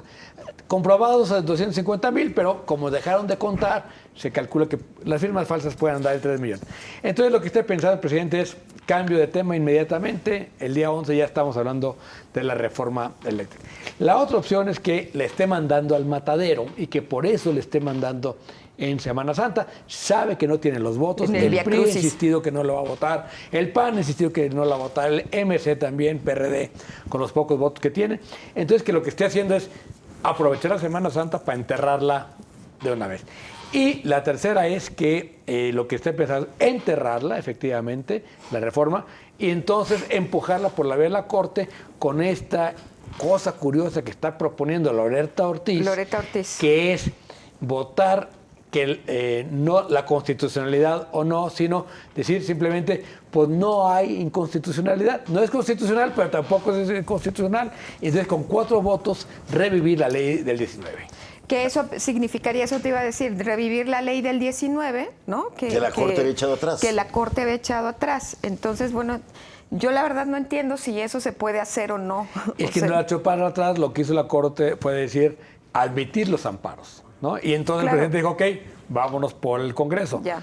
comprobados a 250,000, pero como dejaron de contar, se calcula que las firmas falsas pueden andar de 3 millones. Entonces, lo que está pensando el presidente es cambio de tema inmediatamente. El día 11 ya estamos hablando de la reforma eléctrica. La otra opción es que le esté mandando al matadero y que por eso le esté mandando en Semana Santa. Sabe que no tiene los votos. En el Vía PRI ha Crucis. insistido que no lo va a votar. El PAN ha insistido que no lo va a votar. El MC también, PRD, con los pocos votos que tiene. Entonces, que lo que esté haciendo es aprovechar la Semana Santa para enterrarla de una vez. Y la tercera es que lo que esté pensando es enterrarla, efectivamente, la reforma, y entonces empujarla por la vía de la Corte con esta cosa curiosa que está proponiendo Loretta Ortiz, que es votar que no la constitucionalidad o no, sino decir simplemente, pues no hay inconstitucionalidad. No es constitucional, pero tampoco es constitucional. Y entonces con 4 votos revivir la ley del 19. Que eso significaría, eso te iba a decir, revivir la ley del 19, ¿no? Que la Corte había echado atrás. Que la Corte había echado atrás. Entonces, bueno, yo la verdad no entiendo si eso se puede hacer o no. Es O que sea, no la echó para atrás, lo que hizo la Corte fue decir, admitir los amparos, ¿no? Y entonces Claro. el presidente dijo, ok, vámonos por el Congreso. Ya.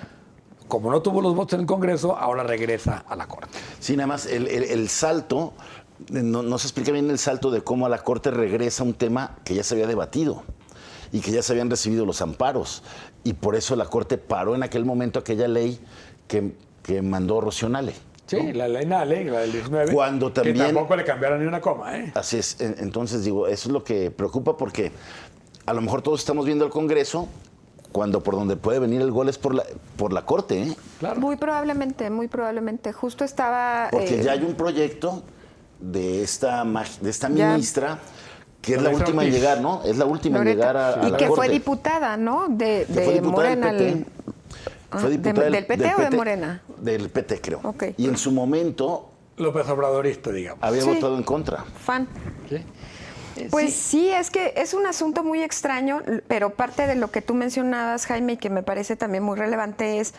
Como no tuvo los votos en el Congreso, ahora regresa a la Corte. Sí, nada más el salto, no se explica bien el salto de cómo a la Corte regresa un tema que ya se había debatido y que ya se habían recibido los amparos. Y por eso la Corte paró en aquel momento aquella ley que mandó Rocío Nale. Sí, la ley Nale, la del 19, Cuando también- que tampoco le cambiaron ni una coma, ¿eh? Así es. Entonces, digo, eso es lo que preocupa porque a lo mejor todos estamos viendo el Congreso cuando por donde puede venir el gol es por la Corte, ¿eh? Claro. Muy probablemente, muy probablemente. Justo estaba... Porque ya hay un proyecto de esta Ya. ministra que es la Loreto última en Ortiz. llegar, ¿no? Es la última en Loreta. llegar a Y la que Corte. fue diputada, ¿no? De Que fue diputada Morena. del PT. Fue diputada ¿Del PT o de Morena? Del PT, creo. Ok. Y en su momento López Obradorista, digamos. había Sí. votado en contra. Fan. ¿Sí? Pues sí, es que es un asunto muy extraño, pero parte de lo que tú mencionabas, Jaime, y que me parece también muy relevante es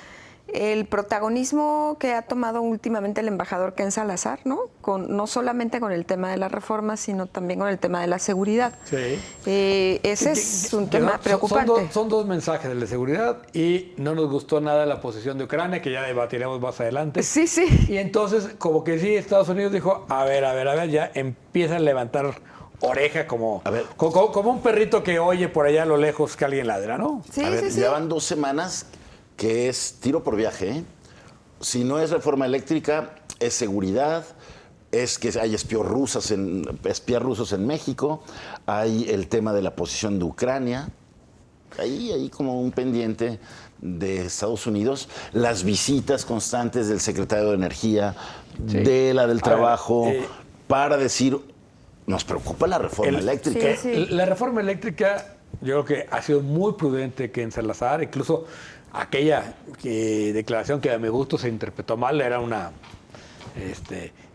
el protagonismo que ha tomado últimamente el embajador Ken Salazar, ¿no? No solamente con el tema de la reforma, sino también con el tema de la seguridad. Sí. Ese es un tema Son preocupante. son dos mensajes, el de seguridad y no nos gustó nada la posición de Ucrania, que ya debatiremos más adelante. Sí, sí. Y entonces, como que sí, Estados Unidos dijo, a ver, ya empieza a levantar oreja como, A ver. como un perrito que oye por allá a lo lejos que alguien ladra, ¿no? Sí, A ver, sí, sí. ya van 2 semanas que es tiro por viaje, ¿eh? Si no es reforma eléctrica, es seguridad, es que hay espías rusos en México, hay el tema de la posición de Ucrania, ahí como un pendiente de Estados Unidos, las visitas constantes del secretario de Energía, de la del A ver, trabajo, para decir, nos preocupa la reforma eléctrica. Sí. La reforma eléctrica, yo creo que ha sido muy prudente que en Salazar, incluso aquella declaración que a mi gusto se interpretó mal, era una...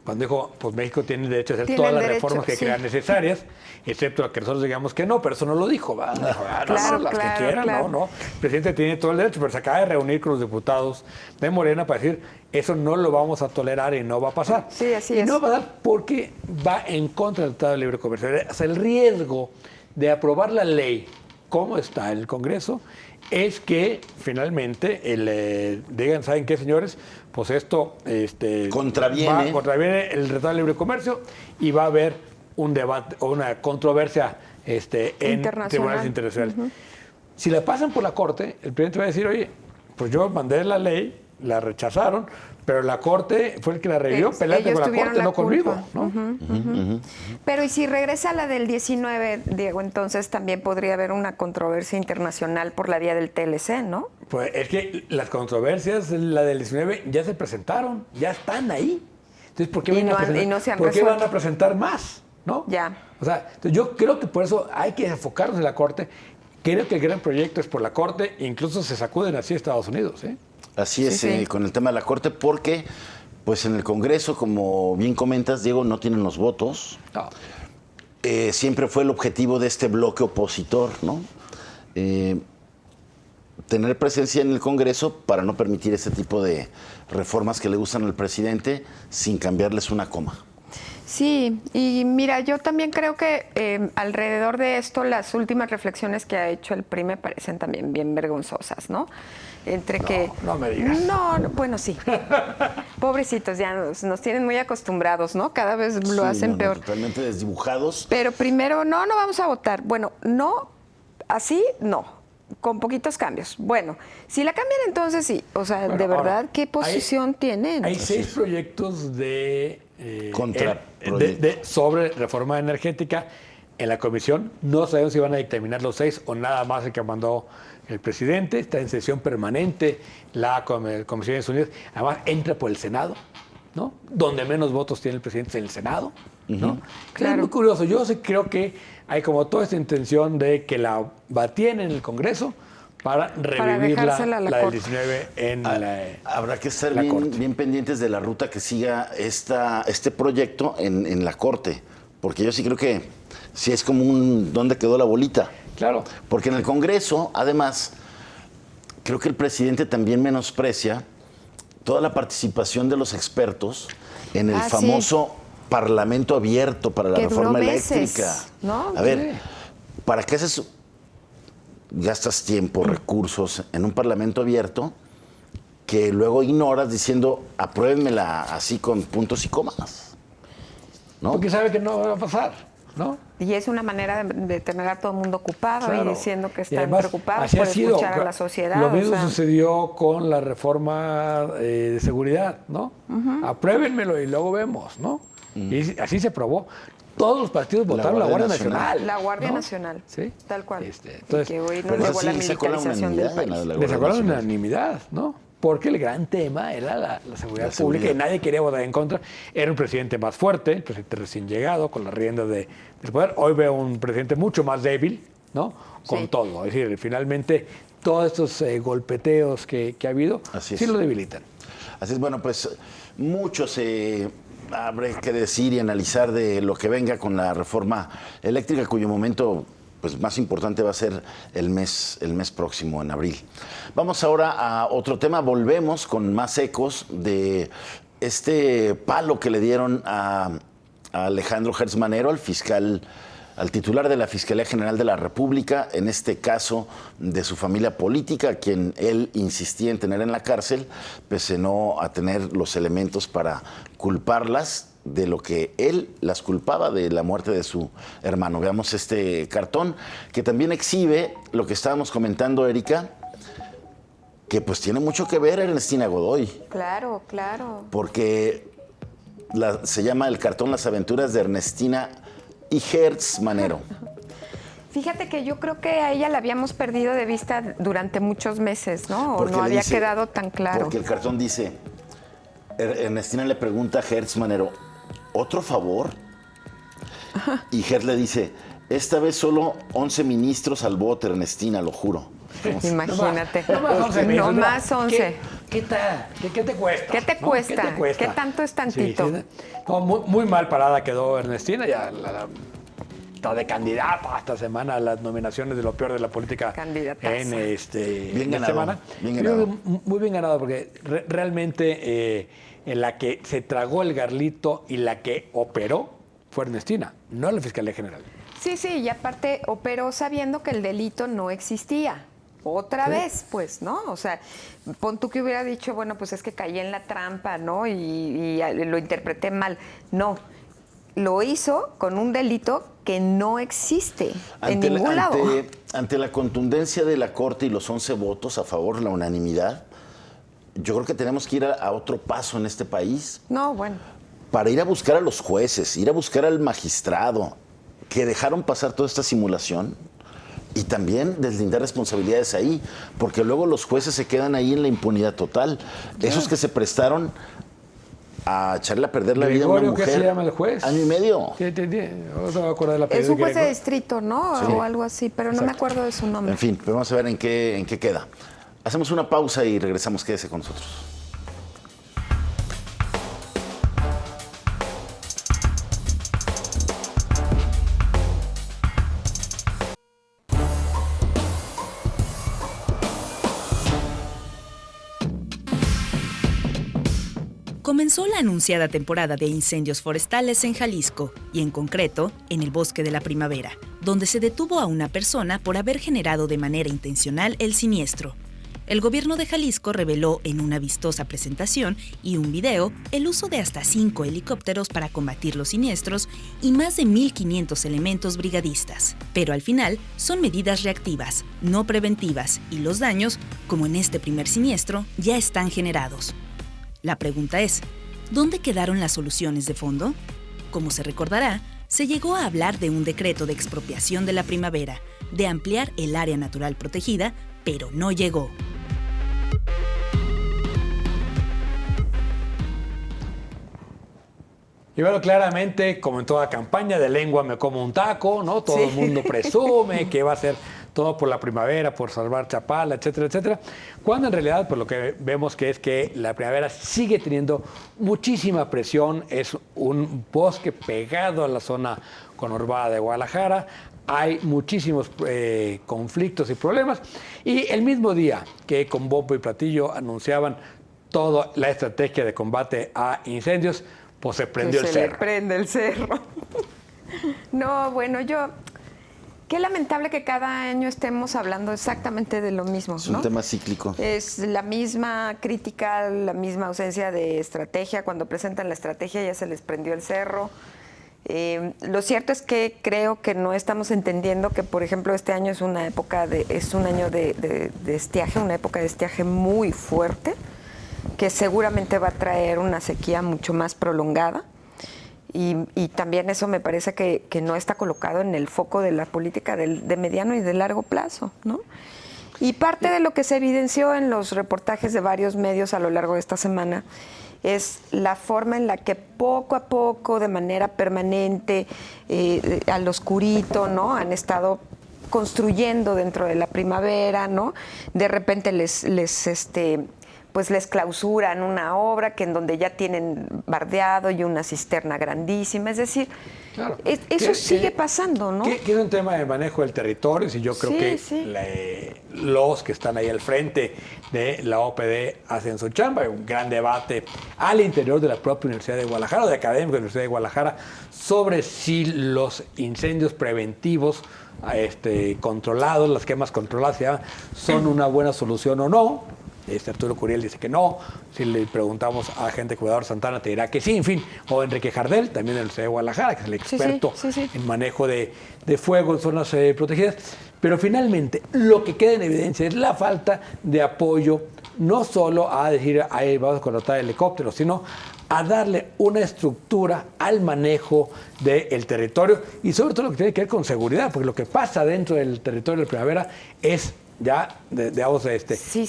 cuando dijo, pues México tiene derecho a hacer Tiene todas el las derecho, reformas que sí. crean necesarias, excepto a que nosotros digamos que no, pero eso no lo dijo, ¿va? Dijo, no, Claro, las claro, que quieran, claro. no. El presidente tiene todo el derecho, pero se acaba de reunir con los diputados de Morena para decir, eso no lo vamos a tolerar y no va a pasar. Sí, así y es. no va a dar porque va en contra del Tratado de Libre Comercio. O sea, el riesgo de aprobar la ley como está en el Congreso es que finalmente digan, ¿saben qué, señores? Pues esto Contraviene. contraviene el Tratado de Libre Comercio y va a haber un debate o una controversia en Internacional. tribunales internacionales. Si la pasan por la Corte, el presidente va a decir, oye, pues yo mandé la ley, la rechazaron, pero la Corte fue el que la revivió, peleate Ellos con la tuvieron Corte, la no conmigo, culpa. ¿no? Pero y si regresa la del 19, Diego, entonces también podría haber una controversia internacional por la vía del TLC, ¿no? Pues es que las controversias, la del 19, ya se presentaron, ya están ahí. Entonces, ¿por qué, Y van, no a han- presentar, y no se han ¿por qué van resuelto? a presentar más? ¿No? Ya. O sea, entonces yo creo que por eso hay que enfocarnos en la Corte. Creo que el gran proyecto es por la Corte, incluso se sacuden así Estados Unidos, ¿eh? Así es, Sí. con el tema de la Corte, porque pues en el Congreso, como bien comentas, Diego, no tienen los votos. No. Siempre fue el objetivo de este bloque opositor, ¿no? Tener presencia en el Congreso para no permitir este tipo de reformas que le gustan al presidente sin cambiarles una coma. Sí, y mira, yo también creo que alrededor de esto las últimas reflexiones que ha hecho el PRI me parecen también bien vergonzosas, ¿no? Entre que... no me digas. No, bueno, sí. Pobrecitos, ya nos tienen muy acostumbrados, ¿no? Cada vez lo Sí, hacen no, peor. Totalmente desdibujados. Pero primero, no vamos a votar. Bueno, no, así no, con poquitos cambios. Bueno, si la cambian entonces sí. O sea, Bueno, de verdad, ahora, ¿qué posición tienen? Hay 6 proyectos sobre reforma energética en la comisión. No sabemos si van a dictaminar los 6 o nada más el que mandó el presidente. Está en sesión permanente la Comisión de Naciones Unidas. Además, entra por el Senado, ¿no? Donde menos votos tiene el presidente es en el Senado, ¿no? Claro. Es muy curioso. Yo sí creo que hay como toda esta intención de que la batían en el Congreso para revivir dejársela a la la del Corte. 19 en la... Habrá que estar la Corte. bien pendientes de la ruta que siga este proyecto en la Corte, porque yo sí creo que sí es como un ¿dónde quedó la bolita? Claro. Porque en el Congreso, además, creo que el presidente también menosprecia toda la participación de los expertos en el famoso Parlamento abierto para la Que duró reforma meses, eléctrica. ¿no? A ver, ¿para qué gastas tiempo, recursos en un Parlamento abierto que luego ignoras diciendo apruébenmela así con puntos y comas? ¿No? Porque sabe que no va a pasar, ¿no? Y es una manera de tener a todo el mundo ocupado Claro. y diciendo que Y están además, preocupados así por ha sido. escuchar a la sociedad. Lo mismo o sea, sucedió con la reforma de seguridad, ¿no? Apruébenmelo y luego vemos, ¿no? Y así se aprobó. Todos los partidos votaron la Guardia Nacional. la Guardia ¿no? Nacional, Sí. tal cual. Entonces, Y que hoy pero nos llevó sí la sacó la militarización del unanimidad, país. la Le Guardia sacó la Nacional. unanimidad, ¿no? Porque el gran tema era la seguridad La pública y seguridad. nadie quería votar en contra. Era un presidente más fuerte, el presidente recién llegado, con las riendas del poder. Hoy veo un presidente mucho más débil, ¿no? Con Sí. todo. Es decir, finalmente, todos estos golpeteos que ha habido, Así sí es. lo debilitan. Así es, bueno, pues mucho se habrá que decir y analizar de lo que venga con la reforma eléctrica, cuyo momento pues, más importante va a ser el mes próximo, en abril. Vamos ahora a otro tema. Volvemos con más ecos de este palo que le dieron a Alejandro Gertz Manero, al titular de la Fiscalía General de la República, en este caso de su familia política, a quien él insistía en tener en la cárcel, pese no a tener los elementos para culparlas de lo que él las culpaba de la muerte de su hermano. Veamos este cartón, que también exhibe lo que estábamos comentando, Erika, que pues tiene mucho que ver Ernestina Godoy, Claro, claro. porque se llama el cartón Las aventuras de Ernestina y Gertz Manero. Fíjate que yo creo que a ella la habíamos perdido de vista durante muchos meses, ¿no? O Porque no le había dice- quedado tan claro. Porque el cartón dice, Ernestina le pregunta a Gertz Manero, ¿otro favor? Y Gertz le dice, esta vez solo 11 ministros al bote, Ernestina, lo juro. Imagínate. No más 11 minutos. No más 11. ¿Qué te cuesta? ¿Qué te ¿no? cuesta? ¿Qué te cuesta? ¿Qué tanto es tantito? Sí. No, muy mal parada quedó Ernestina. Ya está de candidata esta semana a las nominaciones de lo peor de la política Candidataza. en Bien la ganado, semana. bien Yo ganado. creo que muy bien ganado porque realmente en la que se tragó el garlito y la que operó fue Ernestina, no la Fiscalía General. Sí, y aparte operó sabiendo que el delito no existía. Otra vez, pues, ¿no? O sea, pon tú que hubiera dicho, bueno, pues es que caí en la trampa, ¿no? Y lo interpreté mal. No, lo hizo con un delito que no existe en ningún lado. Ante la contundencia de la Corte y los 11 votos a favor, la unanimidad, yo creo que tenemos que ir a otro paso en este país No, bueno. para ir a buscar a los jueces, ir a buscar al magistrado que dejaron pasar toda esta simulación y también deslindar responsabilidades ahí, porque luego los jueces se quedan ahí en la impunidad total. Esos que se prestaron a echarle a perder la vida a una Gregorio, mujer. ¿qué se llama el juez? Año y medio. Sí, no me acuerdo de la Es un juez de Gregorio. distrito, ¿no? Sí. O algo así, pero no me acuerdo de su nombre. En fin, pero vamos a ver en qué queda. Hacemos una pausa y regresamos. Quédese con nosotros. Comenzó la anunciada temporada de incendios forestales en Jalisco y en concreto en el Bosque de la Primavera, donde se detuvo a una persona por haber generado de manera intencional el siniestro. El gobierno de Jalisco reveló en una vistosa presentación y un video el uso de hasta 5 helicópteros para combatir los siniestros y más de 1.500 elementos brigadistas. Pero al final son medidas reactivas, no preventivas, y los daños, como en este primer siniestro, ya están generados. La pregunta es, ¿dónde quedaron las soluciones de fondo? Como se recordará, se llegó a hablar de un decreto de expropiación de la primavera, de ampliar el área natural protegida, pero no llegó. Y bueno, claramente, como en toda campaña de lengua me como un taco, ¿no? Todo el mundo presume que va a ser todo por la primavera, por salvar Chapala, etcétera, etcétera, cuando en realidad pues lo que vemos que es que la primavera sigue teniendo muchísima presión, es un bosque pegado a la zona conurbada de Guadalajara, hay muchísimos conflictos y problemas, y el mismo día que con bombo y platillo anunciaban toda la estrategia de combate a incendios, pues se prendió el se cerro. le prende el cerro. No, bueno, qué lamentable que cada año estemos hablando exactamente de lo mismo, Es un ¿no? tema cíclico. Es la misma crítica, la misma ausencia de estrategia. Cuando presentan la estrategia ya se les prendió el cerro. Lo cierto es que creo que no estamos entendiendo que, por ejemplo, este año es un año de estiaje, una época de estiaje muy fuerte, que seguramente va a traer una sequía mucho más prolongada. Y también eso me parece que no está colocado en el foco de la política de mediano y de largo plazo, ¿no? Y parte de lo que se evidenció en los reportajes de varios medios a lo largo de esta semana es la forma en la que poco a poco, de manera permanente, al oscurito, ¿no? Han estado construyendo dentro de la primavera, ¿no? De repente les clausuran una obra que en donde ya tienen bardeado y una cisterna grandísima. Es decir, Claro. eso sigue pasando, ¿no? Que es un tema de manejo del territorio, y yo creo Sí, que sí. los que están ahí al frente de la OPD hacen su chamba. Hay un gran debate al interior de la propia Universidad de Guadalajara, o de académicos de la Universidad de Guadalajara, sobre si los incendios preventivos controlados, las quemas controladas, son una buena solución o no. Arturo Curiel dice que no. Si le preguntamos a gente como Eduardo Santana, te dirá que sí. En fin, o Enrique Jardel, también de la Universidad de Guadalajara, que es el experto sí. en manejo de fuego en zonas protegidas. Pero finalmente, lo que queda en evidencia es la falta de apoyo, no solo a decir, ahí vamos a contratar helicópteros, sino a darle una estructura al manejo del territorio, y sobre todo lo que tiene que ver con seguridad, porque lo que pasa dentro del territorio de primavera es ya, digamos,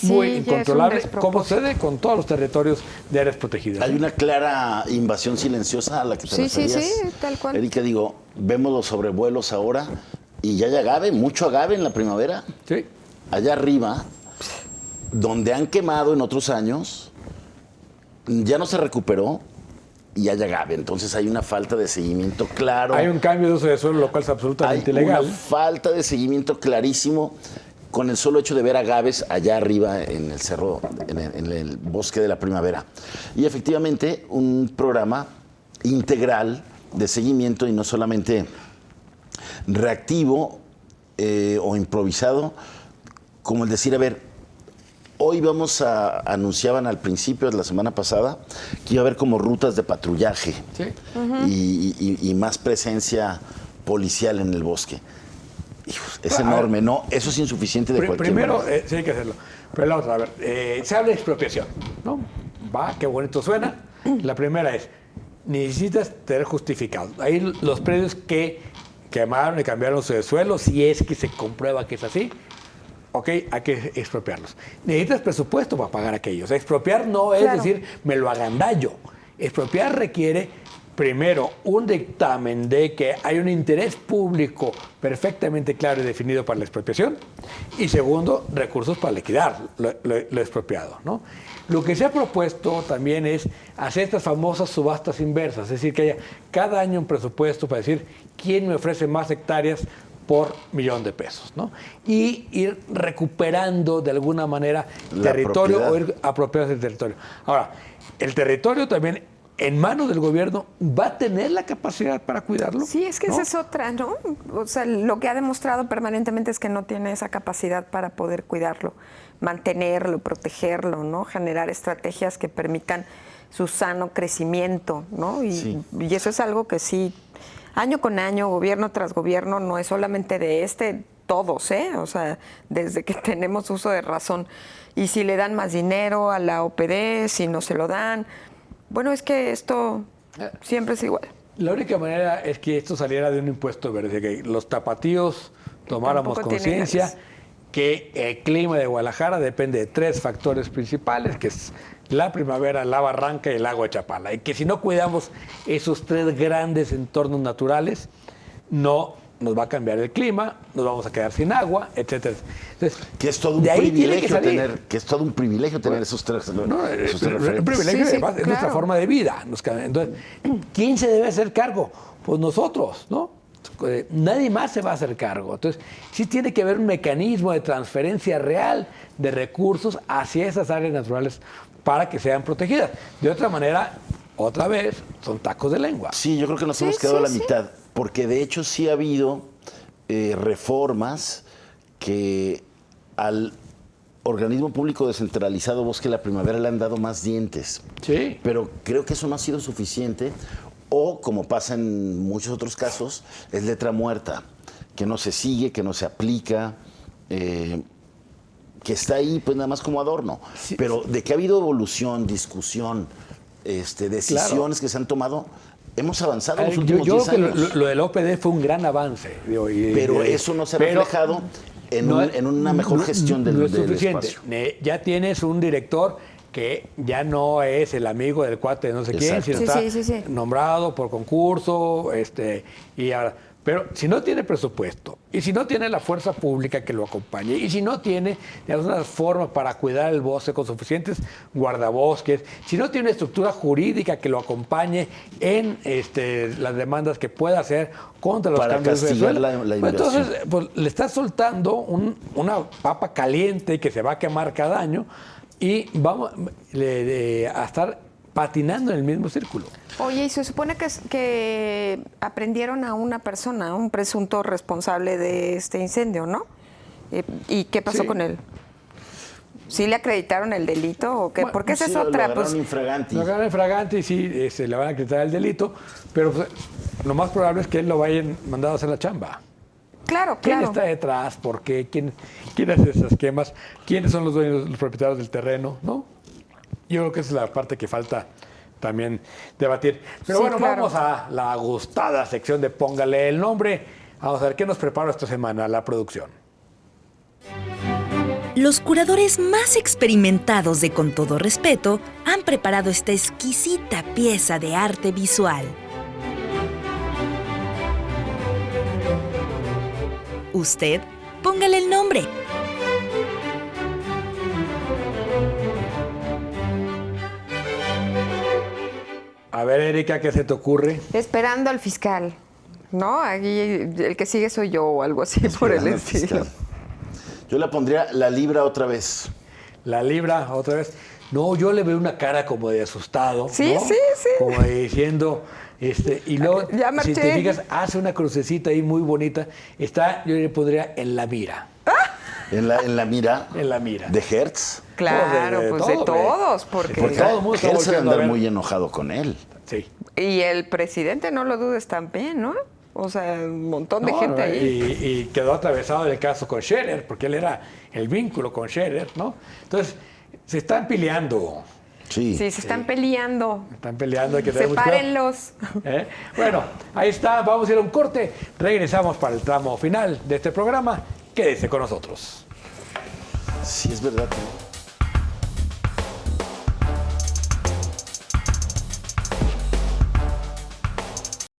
muy incontrolable, como sucede con todos los territorios de áreas protegidas. Hay una clara invasión silenciosa a la que te referías. Sí, tal cual. Erika, digo, vemos los sobrevuelos ahora y ya hay agave, mucho agave en la primavera. Sí. Allá arriba, donde han quemado en otros años, ya no se recuperó y hay agave. Entonces hay una falta de seguimiento claro. Hay un cambio de uso de suelo, lo cual es absolutamente Hay ilegal. una falta de seguimiento clarísimo con el solo hecho de ver agaves allá arriba en el cerro, en el bosque de la primavera. Y efectivamente un programa integral de seguimiento y no solamente reactivo o improvisado, como el decir, a ver, hoy anunciaban al principio de la semana pasada que iba a haber como rutas de patrullaje y más presencia policial en el bosque. Hijos, es enorme, ¿no? Eso es insuficiente de cualquier Primero, manera. sí hay que hacerlo. Pero la otra, a ver, se habla de expropiación, ¿no? Va, qué bonito suena. La primera es, necesitas tener justificado. Ahí los predios que quemaron y cambiaron su suelo, si es que se comprueba que es así, ok, hay que expropiarlos. Necesitas presupuesto para pagar aquellos. Expropiar no es decir, me lo agandallo. Expropiar requiere, primero, un dictamen de que hay un interés público perfectamente claro y definido para la expropiación, y segundo, recursos para liquidar lo expropiado, ¿no? Lo que se ha propuesto también es hacer estas famosas subastas inversas, es decir, que haya cada año un presupuesto para decir quién me ofrece más hectáreas por $1,000,000, ¿no? Y ir recuperando de alguna manera territorio o ir apropiándose del territorio. Ahora, el territorio también, en manos del gobierno, ¿va a tener la capacidad para cuidarlo? Sí, es que esa es otra, ¿no? O sea, lo que ha demostrado permanentemente es que no tiene esa capacidad para poder cuidarlo, mantenerlo, protegerlo, ¿no? Generar estrategias que permitan su sano crecimiento, ¿no? Y eso es algo que sí, año con año, gobierno tras gobierno, no es solamente de todos, ¿eh? O sea, desde que tenemos uso de razón. Y si le dan más dinero a la OPD, si no se lo dan. Bueno, es que esto siempre es igual. La única manera es que esto saliera de un impuesto verde, que los tapatíos tomáramos conciencia que el clima de Guadalajara depende de 3 factores principales, que es la primavera, la barranca y el lago de Chapala. Y que si no cuidamos esos 3 grandes entornos naturales, no nos va a cambiar el clima, nos vamos a quedar sin agua, etcétera. Entonces, Que es todo un de ahí tiene que privilegio salir. tener esos tres Un referentes. privilegio, Sí, sí, además, es nuestra claro. forma de vida. Entonces, ¿quién se debe hacer cargo? Pues nosotros, ¿no? Nadie más se va a hacer cargo. Entonces, sí tiene que haber un mecanismo de transferencia real de recursos hacia esas áreas naturales para que sean protegidas. De otra manera, otra vez, son tacos de lengua. Sí, yo creo que nos Sí, hemos quedado a la sí, sí. mitad, porque de hecho sí ha habido reformas que al organismo público descentralizado Bosque La Primavera le han dado más dientes. Sí. Pero creo que eso no ha sido suficiente, o como pasa en muchos otros casos, es letra muerta, que no se sigue, que no se aplica, que está ahí pues nada más como adorno. Sí. Pero de que ha habido evolución, discusión, decisiones que se han tomado, hemos avanzado en los Yo últimos creo 10 que años. lo del OPD fue un gran avance. Pero eso no se ha reflejado en una mejor gestión del, no es del suficiente. espacio. Ya tienes un director que ya no es el amigo del cuate de no sé quién, Exacto. sino Sí, está sí, sí, sí. nombrado por concurso, y ahora, pero si no tiene presupuesto, y si no tiene la fuerza pública que lo acompañe, y si no tiene una forma para cuidar el bosque con suficientes guardabosques, si no tiene una estructura jurídica que lo acompañe en las demandas que pueda hacer contra los Para cambios de castigar suelo, la pues inversión. entonces pues, le está soltando una papa caliente que se va a quemar cada año y vamos a estar patinando en el mismo círculo. Oye, y se supone que aprendieron a una persona, un presunto responsable de este incendio, ¿no? ¿Y qué pasó Sí. con él? ¿Sí le acreditaron el delito o qué? Bueno, Porque esa Sí, es lo otra. agarraron Pues, infraganti. Lo agarran en fragante y sí, le van a acreditar el delito, pero pues, lo más probable es que él lo vayan mandado a hacer la chamba. claro, ¿Quién claro. está detrás? ¿Por qué? ¿Quién hace esas esquemas? ¿Quiénes son los dueños, los propietarios del terreno? ¿No? Yo creo que esa es la parte que falta también debatir. Pero Sí, bueno, claro. vamos a la gustada sección de Póngale el nombre. Vamos a ver qué nos prepara esta semana la producción. Los curadores más experimentados de Con Todo Respeto han preparado esta exquisita pieza de arte visual. Usted, póngale el nombre. A ver, Erika, ¿qué se te ocurre? Esperando al fiscal, ¿no? Aquí el que sigue soy yo o algo así por el Esperando al estilo. fiscal. Yo le pondría la libra otra vez. La libra, otra vez. No, yo le veo una cara como de asustado. Sí, ¿no? sí, sí. Como de diciendo, y luego, Ya si marché. te fijas, hace una crucecita ahí muy bonita. Yo le pondría en la mira. En la mira En la mira. de Hertz. Claro, pues de todos, porque... Porque todo el mundo está Hertz debe volteando a andar ver. muy enojado con él. Sí. Y el presidente, no lo dudes también, ¿no? O sea, un montón de No, gente no, ahí. y quedó atravesado el caso con Scherer, porque él era el vínculo con Scherer, ¿no? Entonces, se están peleando. Sí. Sí, se están peleando. Están peleando, hay que tener mucho cuidado. Sepárenlos. Bueno, ahí está, vamos a ir a un corte. Regresamos para el tramo final de este programa. Quédese con nosotros. Sí, es verdad.